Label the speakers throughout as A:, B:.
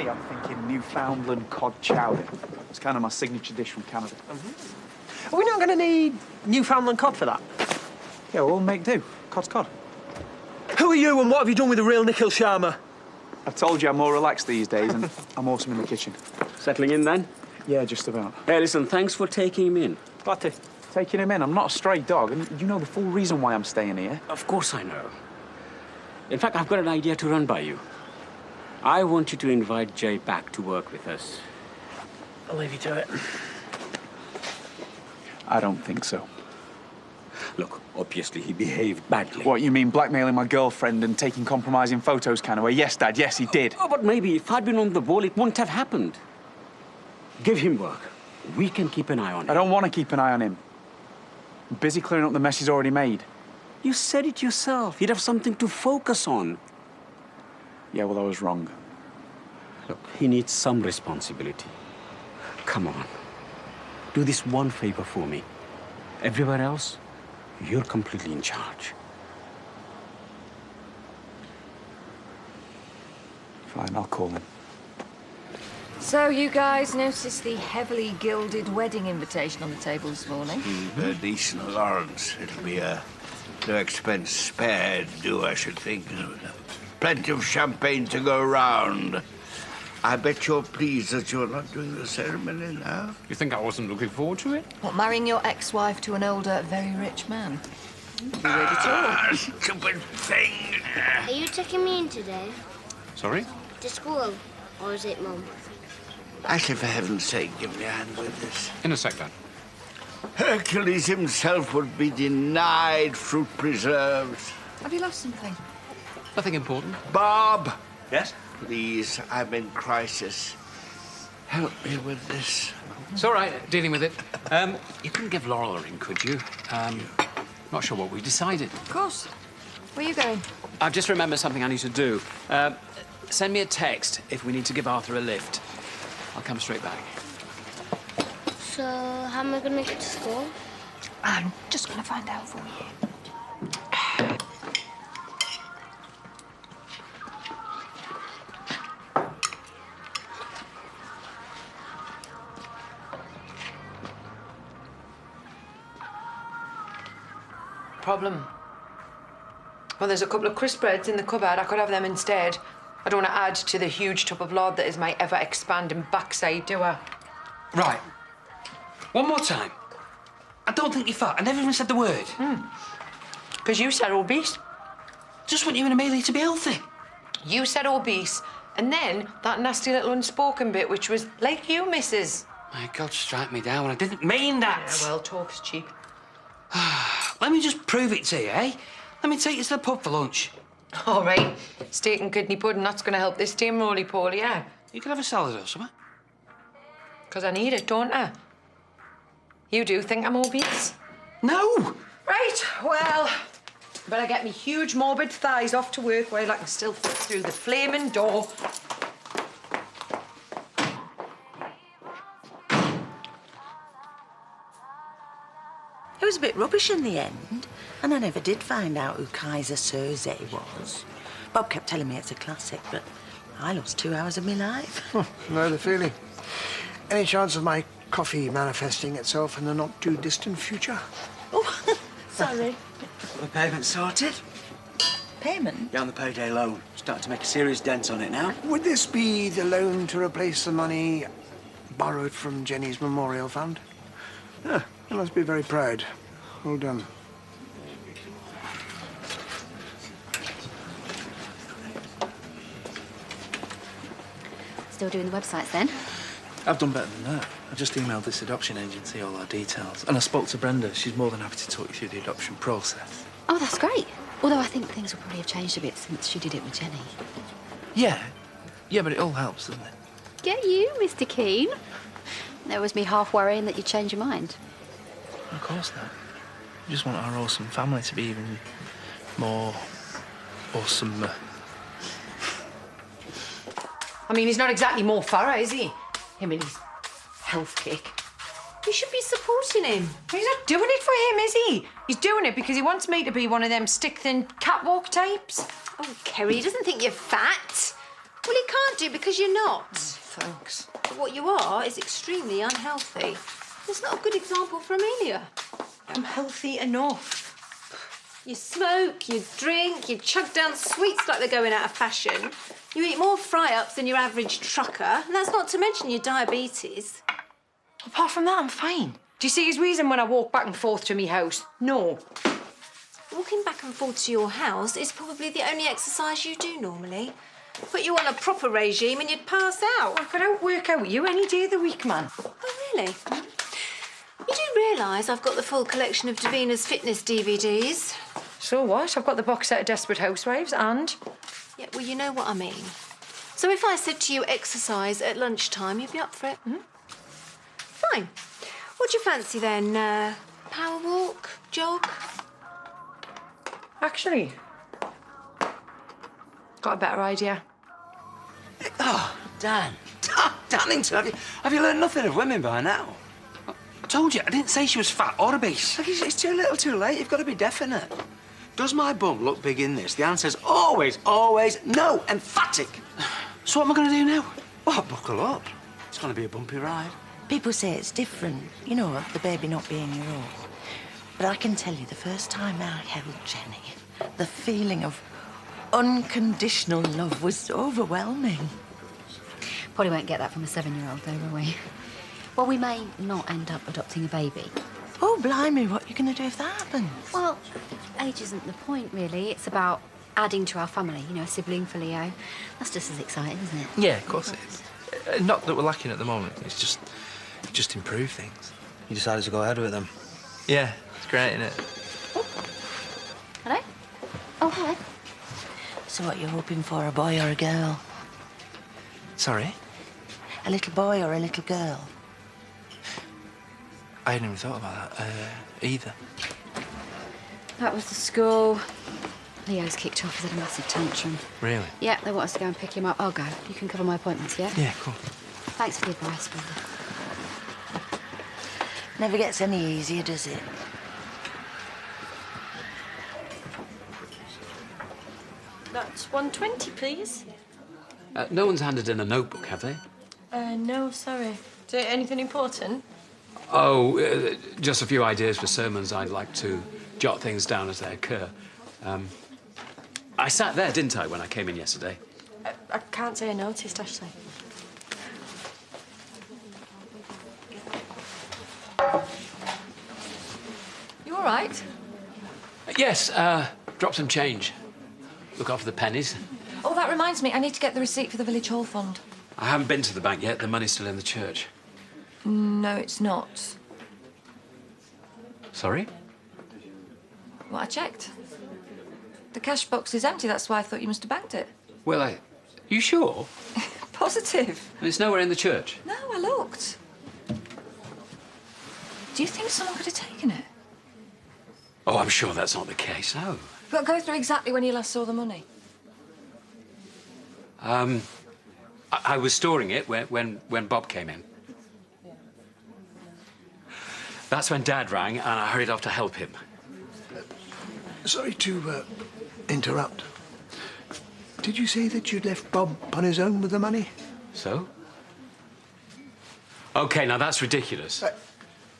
A: see, I'm thinking Newfoundland cod chowder. It's kind of my signature dish from Canada.
B: Are we not going to need Newfoundland cod for that?
A: Yeah, we'll make do. Cod's cod.
B: Who are you and what have you done with the real Nikhil Sharma?
A: I've told you I'm more relaxed these days and I'm awesome in the kitchen.
C: Settling in then?
A: Yeah, just about.
C: Hey, listen, thanks for taking him in.
B: What?
A: Taking him in. I'm not a stray dog, and you know the full reason why I'm staying here.
C: Of course I know. In fact, I've got an idea to run by you. I want you to invite Jay back to work with us.
B: I'll leave you to it.
A: I don't think so.
C: Look, obviously he behaved badly.
A: What, you mean blackmailing my girlfriend and taking compromising photos kind of way? Yes, Dad, yes, he did.
C: Oh, but maybe if I'd been on the ball, it wouldn't have happened. Give him work. We can keep an eye on him.
A: I don't want to keep an eye on him. I'm busy clearing up the mess he's already made.
C: You said it yourself. He'd have something to focus on.
A: Yeah, well, I was wrong.
C: Look, he needs some responsibility. Come on. Do this one favor for me. Everywhere else, you're completely in charge.
A: Fine, I'll call him.
D: So you guys noticed the heavily gilded wedding invitation on the table this morning?
E: A decent Lawrence. It'll be a no expense spared do, I should think. Plenty of champagne to go round. I bet you're pleased that you're not doing the ceremony now.
F: You think I wasn't looking forward to it?
D: What, marrying your ex-wife to an older, very rich man? You ready to
E: Stupid thing.
G: Are you taking me in today?
F: Sorry?
G: To school? Or is it Mum?
E: Actually, for heaven's sake, give me a hand with this.
F: In a sec, then.
E: Hercules himself would be denied fruit preserves.
D: Have you lost something?
F: Nothing important.
E: Bob!
B: Yes?
E: Please, I'm in crisis. Help me with this.
F: It's all right, dealing with it. You couldn't give Laurel a ring, could you? Not sure what we decided.
D: Of course. Where are you going?
H: I've just remembered something I need to do. Send me a text if we need to give Arthur a lift. I'll come straight back.
G: So, how am I going to get to school?
D: I'm just going to find out for you.
I: Problem? Well, there's a couple of crisp breads in the cupboard. I could have them instead. I don't want to add to the huge tub of lard that is my ever-expanding backside, do I?
H: Right. One more time. I don't think you're fat. I never even said the word.
I: Because you said obese.
H: Just want you and Amelia to be healthy.
I: You said obese, and then that nasty little unspoken bit, which was like you, missus.
H: My God, strike me down. I didn't mean that.
I: Yeah, well, talk's cheap.
H: Let me just prove it to you, eh? Let me take you to the pub for lunch.
I: All right. Steak and kidney pudding, that's going to help this team roly-poly, yeah?
H: You can have a salad or something.
I: Because I need it, don't I? You do think I'm obese?
H: No!
I: Right, well, better get me huge morbid thighs off to work while I can still fit through the flaming door.
J: It was a bit rubbish in the end, and I never did find out who Kaiser Soze was. Bob kept telling me it's a classic, but I lost 2 hours of my life.
K: Know the feeling. Any chance of my coffee manifesting itself in the not-too-distant future?
J: Oh, sorry.
L: The payment sorted?
J: Payment?
L: Yeah, on the payday loan. Starting to make a serious dent on it now.
K: Would this be the loan to replace the money borrowed from Jenny's memorial fund? Ah, you must be very proud. Well done.
M: Still doing the websites then?
N: I've done better than that. I just emailed this adoption agency all our details. And I spoke to Brenda. She's more than happy to talk you through the adoption process.
M: Oh, that's great. Although I think things will probably have changed a bit since she did it with Jenny.
N: Yeah. Yeah, but it all helps, doesn't it?
M: Get you, Mr. Keane. There was me half worrying that you'd change your mind.
N: Of course not. We just want our awesome family to be even more awesome.
I: I mean, he's not exactly more thorough, is he? Him and his health kick. You should be supporting him. He's not doing it for him, is he? He's doing it because he wants me to be one of them stick-thin catwalk types.
M: Oh, Kerry, he doesn't think you're fat.
I: Well, he can't do because you're not.
B: Thanks.
I: But what you are is extremely unhealthy. It's not a good example for Amelia.
B: I'm healthy enough.
I: You smoke, you drink, you chug down sweets like they're going out of fashion. You eat more fry-ups than your average trucker, and that's not to mention your diabetes.
B: Apart from that, I'm fine. Do you see his reason when I walk back and forth to me house? No.
I: Walking back and forth to your house is probably the only exercise you do normally. Put you on a proper regime and you'd pass out.
B: I could outwork out you any day of the week, man.
I: Oh, really? You do realise I've got the full collection of Davina's fitness DVDs?
B: So what? I've got the box set of Desperate Housewives and...
I: Yeah, well, you know what I mean. So if I said to you exercise at lunchtime, you'd be up for it? Fine. What do you fancy then? Power walk? Jog?
B: Actually, got a better idea.
L: Oh, Dan. Darlington, have you learned nothing of women by now? I told you, I didn't say she was fat or obese. Look, it's too little too late. You've got to be definite. Does my bum look big in this? The answer's always, always no. Emphatic. So what am I going to do now? Oh, buckle up. It's going to be a bumpy ride.
J: People say it's different, you know, the baby not being your own. But I can tell you, the first time I held Jenny, the feeling of unconditional love was overwhelming.
M: Probably won't get that from a 7-year-old, though, will we? Well, we may not end up adopting a baby.
J: Oh, blimey, what are you going to do if that happens?
M: Well, age isn't the point, really. It's about adding to our family, you know, a sibling for Leo. That's just as exciting, isn't it?
N: Yeah, of course it is. Not that we're lacking at the moment. It's just improve things.
L: You decided to go ahead with them?
N: Yeah, it's great, isn't it?
M: Hello? Oh, hi.
J: So what, you're hoping for, a boy or a girl?
N: Sorry?
J: A little boy or a little girl?
N: I hadn't even thought about that, either.
M: That was the school. Leo's kicked off. He's had a massive tantrum.
N: Really?
M: Yeah, they want us to go and pick him up. I'll go. You can cover my appointments, yeah?
N: Yeah, cool.
M: Thanks for the advice, Brenda.
J: Never gets any easier, does it?
B: That's 120, please.
H: No one's handed in a notebook, have they?
B: No, sorry. Is it anything important?
H: Oh, just a few ideas for sermons. I'd like to jot things down as they occur. I sat there, didn't I, when I came in yesterday?
B: I can't say I noticed, actually.
D: You all right?
H: Yes, drop some change. Look after the pennies.
D: Oh, that reminds me. I need to get the receipt for the Village Hall Fund.
H: I haven't been to the bank yet. The money's still in the church.
D: No, it's not.
H: Sorry?
D: Well, I checked. The cash box is empty. That's why I thought you must have banked it.
H: Well, you sure?
D: Positive.
H: And it's nowhere in the church?
D: No, I looked. Do you think someone could have taken it?
H: Oh, I'm sure that's not the case, no.
D: But go through exactly when you last saw the money.
H: I was storing it when Bob came in. That's when Dad rang, and I hurried off to help him.
K: Sorry to interrupt. Did you say that you'd left Bob on his own with the money?
H: So? OK, now that's ridiculous.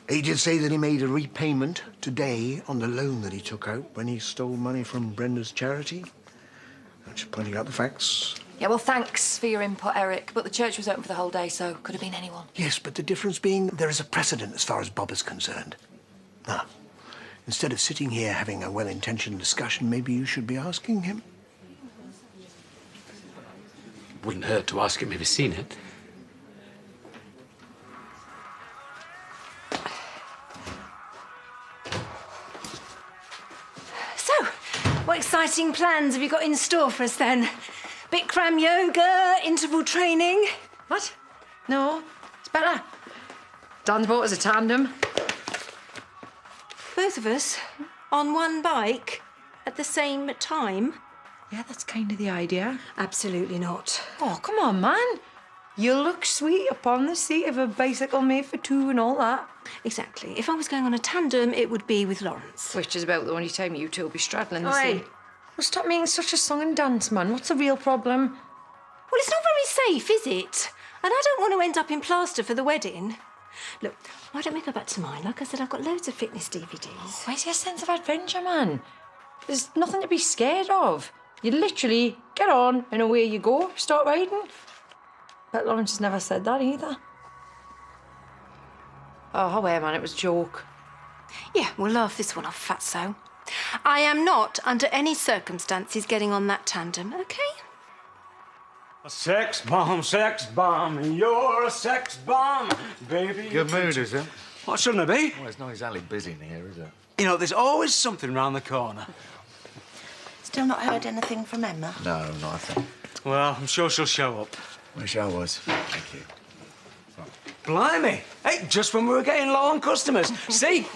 K: He did say that he made a repayment today on the loan that he took out when he stole money from Brenda's charity. I'm just pointing out the facts.
D: Yeah, well, thanks for your input, Eric. But the church was open for the whole day, so could have been anyone.
K: Yes, but the difference being there is a precedent as far as Bob is concerned. Now, instead of sitting here having a well-intentioned discussion, maybe you should be asking him.
H: Wouldn't hurt to ask him if he's seen it.
I: So, what exciting plans have you got in store for us then? Bikram yoga, interval training?
B: What? No, it's better. Dan's bought us a tandem.
I: Both of us on one bike at the same time?
B: Yeah, that's kind of the idea.
I: Absolutely not.
B: Oh, come on, man. You look sweet upon the seat of a bicycle made for two and all that.
I: Exactly. If I was going on a tandem, it would be with Lawrence.
B: Which is about the only time you two will be straddling the
I: Oi.
B: seat. Well, stop making such a song and dance, man. What's the real problem?
I: Well, it's not
O: very safe, is it? And I don't want to end up in plaster for the wedding. Look, why don't we go back to mine? Like I said, I've got loads of fitness DVDs.
B: Where's your sense of adventure, man? There's nothing to be scared of. You literally get on and away you go, start riding. But Lawrence has never said that either. Oh, well, man, it was a joke.
O: Yeah, we'll laugh this one off, fatso. I am not, under any circumstances, getting on that tandem, OK?
C: A sex bomb, and you're a sex bomb, baby.
P: Good mood, is it?
C: What shouldn't it be?
P: Well, it's not exactly busy in here, is it?
C: You know, there's always something round the corner.
J: Still not heard anything from Emma?
P: No, nothing.
C: Well, I'm sure she'll show up.
P: Wish I was. Thank you.
C: Blimey! Hey, just when we were getting low on customers. See?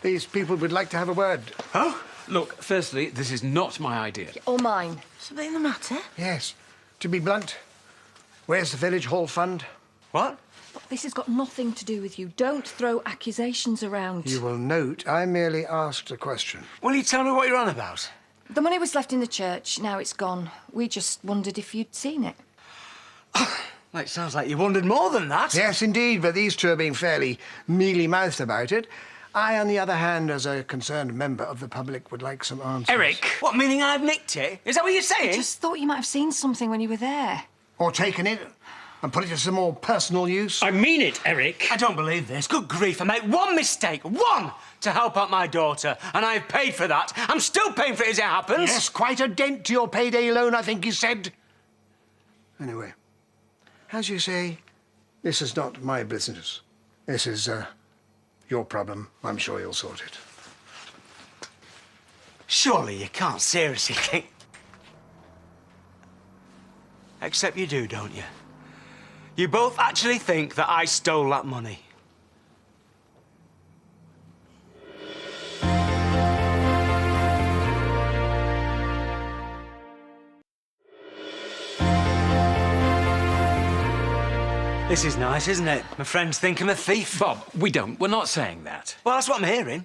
K: These people would like to have a word.
C: Huh? Look, firstly, this is not my idea.
D: Or mine.
J: Something the matter?
K: Yes. To be blunt, where's the village hall fund?
C: What?
D: Look, this has got nothing to do with you. Don't throw accusations around.
K: You will note I merely asked a question.
C: Will you tell me what you're on about?
D: The money was left in the church. Now it's gone. We just wondered if you'd seen it.
C: Well, it sounds like you wondered more than that.
K: Yes, indeed, but these two are being fairly mealy-mouthed about it. I, on the other hand, as a concerned member of the public, would like some answers.
C: Eric! What, meaning I've nicked it? Is that what you're saying?
D: I just thought you might have seen something when you were there.
K: Or taken it and put it to some more personal use.
C: I mean it, Eric. I don't believe this. Good grief, I made one mistake. One! To help out my daughter, and I've paid for that. I'm still paying for it as it happens.
K: Yes, quite a dent to your payday loan, I think you said. Anyway, as you say, this is not my business. This is, your problem. I'm sure you'll sort it.
C: Surely you can't seriously think... Except you do, don't you? You both actually think that I stole that money. This is nice, isn't it? My friends think I'm a thief.
H: Bob, we don't. We're not saying that.
C: Well, that's what I'm hearing.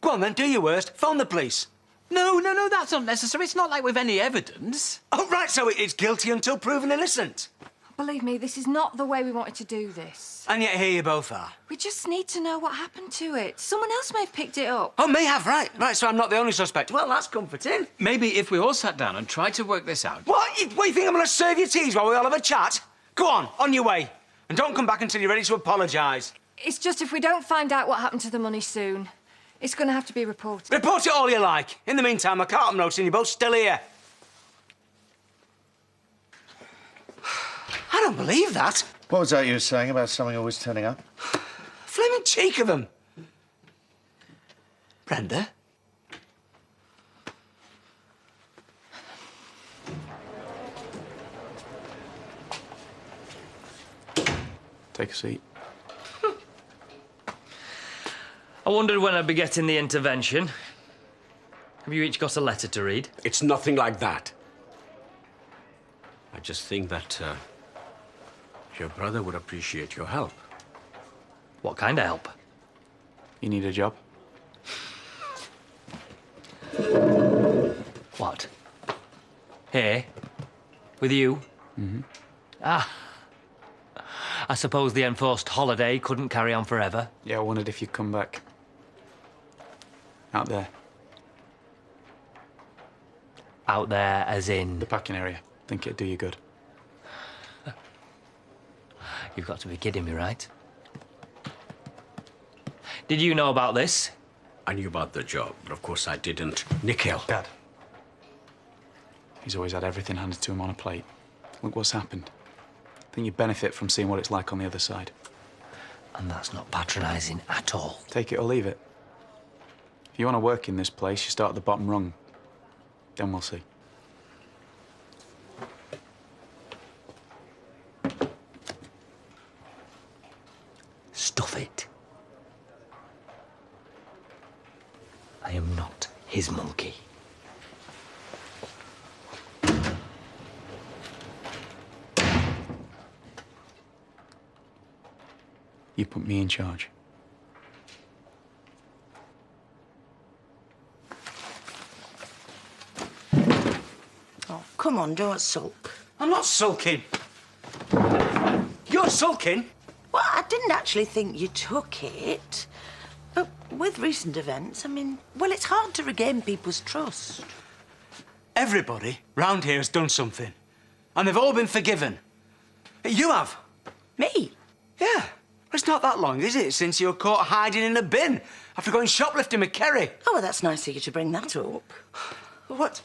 C: Go on, then, do your worst. Phone the police.
H: No, that's not necessary. It's not like we've any evidence.
C: Oh, right, so it's guilty until proven innocent.
D: Believe me, this is not the way we wanted to do this.
C: And yet here you both are.
D: We just need to know what happened to it. Someone else may have picked it up.
C: Oh, may have, right. Right, so I'm not the only suspect. Well, that's comforting.
H: Maybe if we all sat down and tried to work this out...
C: What? What, you think I'm going to serve your teas while we all have a chat? Go on your way. And don't come back until you're ready to apologise.
D: It's just if we don't find out what happened to the money soon, it's going to have to be reported.
C: Report it all you like. In the meantime, I can't help noticing you're both still here. I don't believe that.
P: What was that you were saying about something always turning up?
C: Flaming cheek of them. Brenda?
A: Take a seat.
Q: I wondered when I'd be getting the intervention. Have you each got a letter to read?
C: It's nothing like that. I just think that your brother would appreciate your help.
Q: What kind of help?
A: You need a job?
Q: What? Here? With you?
A: Mm-hmm.
Q: Ah. I suppose the enforced holiday couldn't carry on forever.
A: Yeah, I wondered if you'd come back. Out there.
Q: Out there as in?
A: The packing area. Think it'd do you good.
Q: You've got to be kidding me, right? Did you know about this?
C: I knew about the job, but of course I didn't. Nikhil.
A: Dad. He's always had everything handed to him on a plate. Look what's happened. I think you benefit from seeing what it's like on the other side.
Q: And that's not patronising at all.
A: Take it or leave it. If you want to work in this place, you start at the bottom rung. Then we'll see.
Q: Stuff it. I am not his monkey.
A: You put me in charge.
J: Oh, come on, don't sulk.
C: I'm not sulking. You're sulking.
J: Well, I didn't actually think you took it. But with recent events, I mean, well, it's hard to regain people's trust.
C: Everybody round here has done something. And they've all been forgiven. You have.
J: Me?
C: Yeah. It's not that long, is it, since you were caught hiding in a bin after going shoplifting with Kerry?
J: Oh, well, that's nice of you to bring that up.
C: What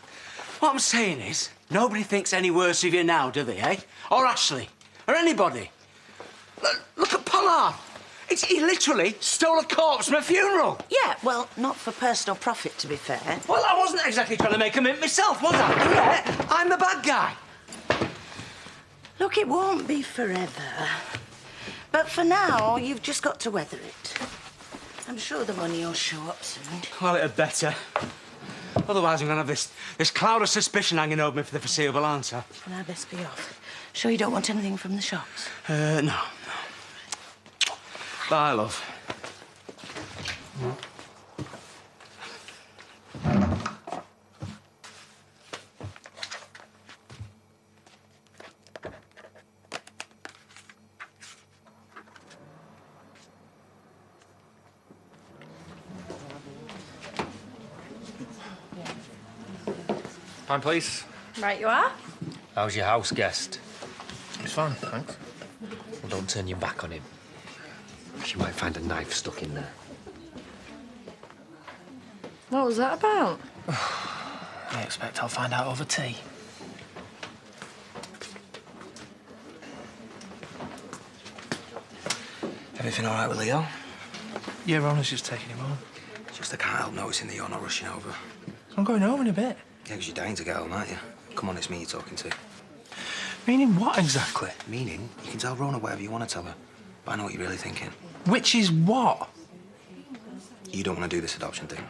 C: I'm saying is, nobody thinks any worse of you now, do they, eh? Or Ashley? Or anybody? Look at Pollard. He literally stole a corpse from a funeral.
J: Yeah, well, not for personal profit, to be fair.
C: Well, I wasn't exactly trying to make a mint myself, was I? Yeah, I'm the bad guy.
J: Look, it won't be forever. But for now, you've just got to weather it. I'm sure the money will show up soon.
C: Well, it'd better. Otherwise, I'm going to have this cloud of suspicion hanging over me for the foreseeable answer.
J: Well, I best be off. Sure you don't want anything from the shops?
C: No. Bye, love.
Q: Fine, please.
B: Right, you are.
Q: How's your house guest?
N: It's fine, thanks.
Q: Well, don't turn your back on him. You might find a knife stuck in there.
B: What was that about?
N: I expect I'll find out over tea. Everything all right with Leo? Yeah, Rona's just taking him home.
L: Just I can't help noticing that you're not rushing over.
N: I'm going home in a bit.
L: Yeah, because you're dying to get home, aren't you? Come on, it's me you're talking to.
N: Meaning what exactly?
L: Meaning, you can tell Rona whatever you want to tell her. But I know what you're really thinking.
N: Which is what?
L: You don't want to do this adoption thing.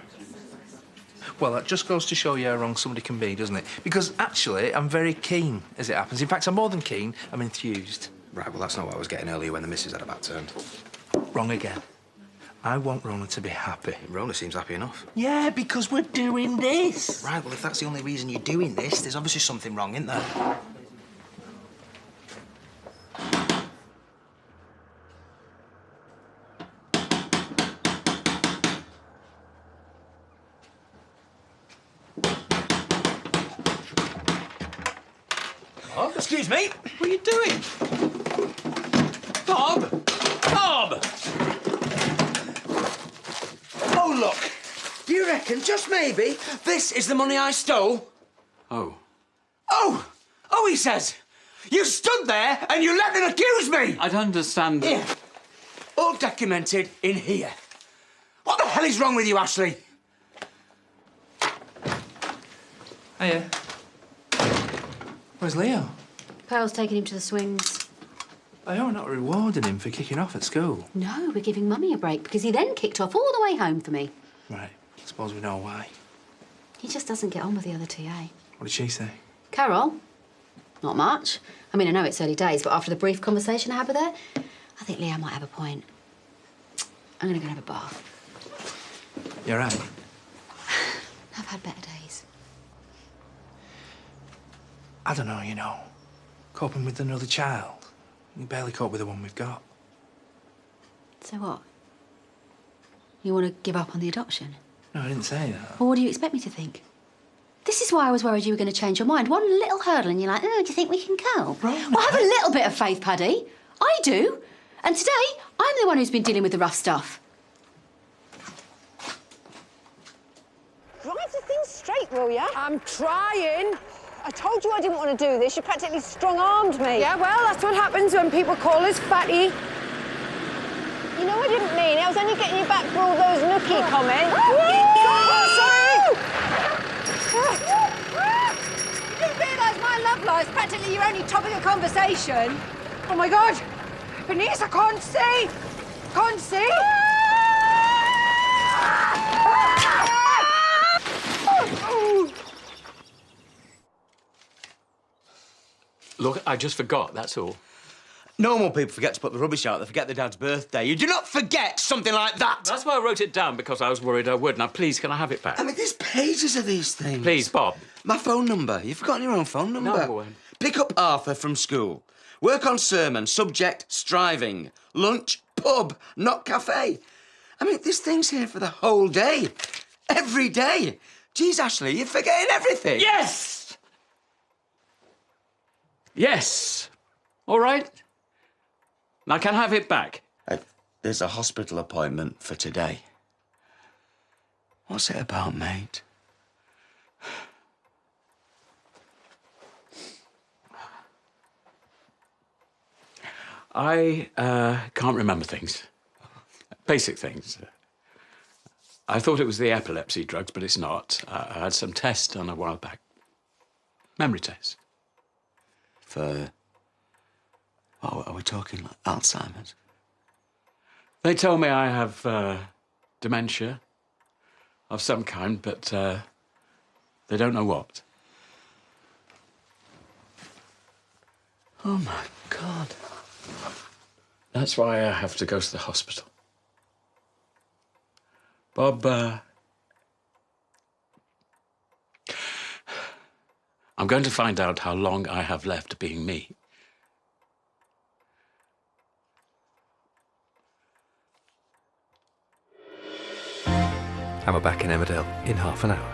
N: Well, that just goes to show you how wrong somebody can be, doesn't it? Because actually, I'm very keen as it happens. In fact, I'm more than keen, I'm enthused.
L: Right, well, that's not what I was getting earlier when the missus had her back turned.
N: Wrong again. I want Rona to be happy.
L: Rona seems happy enough.
N: Yeah, because we're doing this.
L: Right, well, if that's the only reason you're doing this, there's obviously something wrong, isn't there?
C: Oh, excuse me. What are you doing? Bob! Bob! Oh, look. Do you reckon, just maybe, this is the money I stole?
H: Oh.
C: Oh! Oh, he says. You stood there and you let them accuse me!
H: I don't understand.
C: Here. All documented in here. What the hell is wrong with you, Ashley?
N: Hiya. Where's Leo?
M: Pearl's taking him to the swings.
N: I hope we're not rewarding him for kicking off at school.
M: No, we're giving Mummy a break because he then kicked off all the way home for me.
N: Right. Suppose we know why.
M: He just doesn't get on with the other TA.
N: What did she say?
M: Carol? Not much. I mean, I know it's early days, but after the brief conversation I had with her, I think Leo might have a point. I'm gonna go and have a bath.
N: You're right.
M: I've had better days.
N: I don't know, you know. Coping with another child. You barely cope with the one we've got.
M: So what? You want to give up on the adoption?
N: No, I didn't say that.
M: Well, what do you expect me to think? This is why I was worried you were going to change your mind. One little hurdle and you're like, oh, do you think we can cope?
N: Rona.
M: Well, have a little bit of faith, Paddy. I do. And today, I'm the one who's been dealing with the rough stuff.
R: Drive the thing straight, will ya? I'm trying. I told you I didn't want to do this. You practically strong-armed me. Yeah, well, that's what happens when people call us fatty. You know I didn't mean it. I was only getting you back for all those nookie comments. Oh, sorry!
I: You do realise my love life's practically your only topic of conversation? Oh, my God. Bernice, I can't see. Can't see.
H: Look, I just forgot, that's all.
C: Normal people forget to put the rubbish out. They forget their dad's birthday. You do not forget something like that.
H: That's why I wrote it down, because I was worried I would. Now, please, can I have it back?
L: I mean, there's pages of these things.
H: Please, Bob.
L: My phone number. You've forgotten your own phone number.
H: No.
C: Pick up Arthur from school. Work on sermon, subject, striving. Lunch, pub, not cafe. I mean, this thing's here for the whole day. Every day. Geez, Ashley, you're forgetting everything.
H: Yes! Yes. All right. I can have it back.
C: There's a hospital appointment for today. What's it about, mate?
H: I can't remember things. Basic things. I thought it was the epilepsy drugs, but it's not. I had some tests done a while back. Memory tests.
C: For... what are we talking, like Alzheimer's?
H: They told me I have dementia of some kind, but they don't know what.
C: Oh, my God.
H: That's why I have to go to the hospital. Bob, I'm going to find out how long I have left being me.
S: And we're back in Emmerdale in half an hour.